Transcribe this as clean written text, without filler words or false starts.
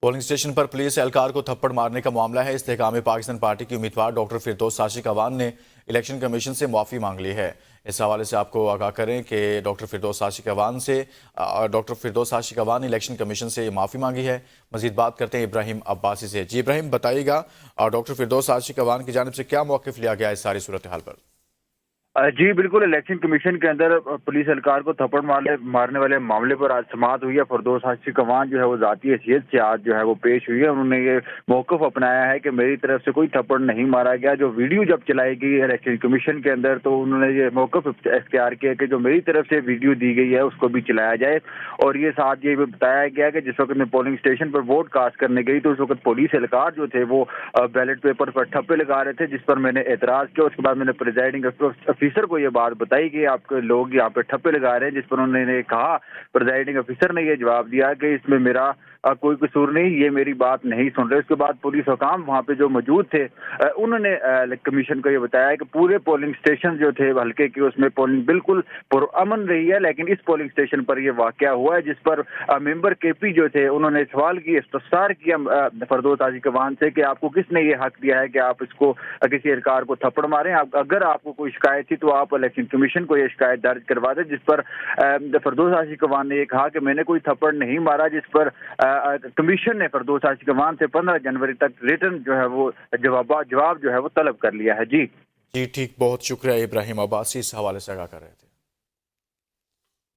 Polling station پر police اہلکار کو تھپڑ مارنے کا معاملہ ہے۔ استحکام پاکستان پارٹی کی امیدوار ڈاکٹر فردوس ساشق اعوان نے الیکشن کمیشن سے معافی مانگ لی ہے۔ اس حوالے سے آپ کو آگاہ کریں کہ ڈاکٹر فردوس ساشق اعوان نے الیکشن کمیشن سے معافی مانگی ہے۔ مزید بات کرتے ہیں ابراہیم عباسی سے۔ جی ابراہیم، بتائیے گا ڈاکٹر فردوس ساشق اعوان کی جانب سے کیا موقف لیا گیا اس ساری صورتحال پر؟ جی بالکل، الیکشن کمیشن کے اندر پولیس اہلکار کو تھپڑ مارنے والے معاملے پر آج سماعت ہوئی ہے۔ فردوس ساشق اعوان جو ہے وہ ذاتی حیثیت سے آج جو ہے وہ پیش ہوئی ہے۔ انہوں نے یہ موقف اپنایا ہے کہ میری طرف سے کوئی تھپڑ نہیں مارا گیا۔ جو ویڈیو جب چلائی گئی الیکشن کمیشن کے اندر تو انہوں نے یہ موقف اختیار کیا کہ جو میری طرف سے ویڈیو دی گئی ہے اس کو بھی چلایا جائے، اور یہ ساتھ یہ بتایا گیا کہ جس وقت میں پولنگ اسٹیشن پر ووٹ کاسٹ کرنے گئی تو اس وقت پولیس اہلکار جو تھے وہ بیلٹ پیپر پر ٹھپے لگا رہے تھے، جس پر میں نے اعتراض کیا۔ اس کے بعد میں نے پریزائڈنگ افیسر کو یہ بات بتائی کہ آپ کے لوگ یہاں پہ ٹھپے لگا رہے ہیں، جس پر انہوں نے کہا، پریزائڈنگ افیسر نے یہ جواب دیا کہ اس میں میرا کوئی قصور نہیں، یہ میری بات نہیں سن رہے۔ اس کے بعد پولیس حکام وہاں پہ جو موجود تھے انہوں نے کمیشن کو یہ بتایا کہ پورے پولنگ اسٹیشن جو تھے ہلکے کے اس میں پولنگ بالکل پرامن رہی ہے، لیکن اس پولنگ اسٹیشن پر یہ واقعہ ہوا ہے، جس پر ممبر کے پی جو تھے انہوں نے سوال کیا، استفسار کیا فردوس ساشق اعوان سے کہ آپ کو کس نے یہ حق دیا ہے کہ آپ اس کو کسی اہلکار کو تھپڑ ماریں، اگر آپ کو کوئی شکایت تھی تو آپ الیکشن کمیشن کو یہ شکایت درج کروا دیں۔ جس پر فردوس ساشق اعوان نے یہ کہا کہ میں نے کوئی تھپڑ نہیں مارا، جس پر کمیشن نے فردوس ساشق اعوان سے 15 جنوری تک ریٹن جو ہے وہ جواب جو ہے وہ طلب کر لیا ہے۔ جی ٹھیک، بہت شکریہ ابراہیم عباسی، اس حوالے سے آگاہ کر رہے تھے۔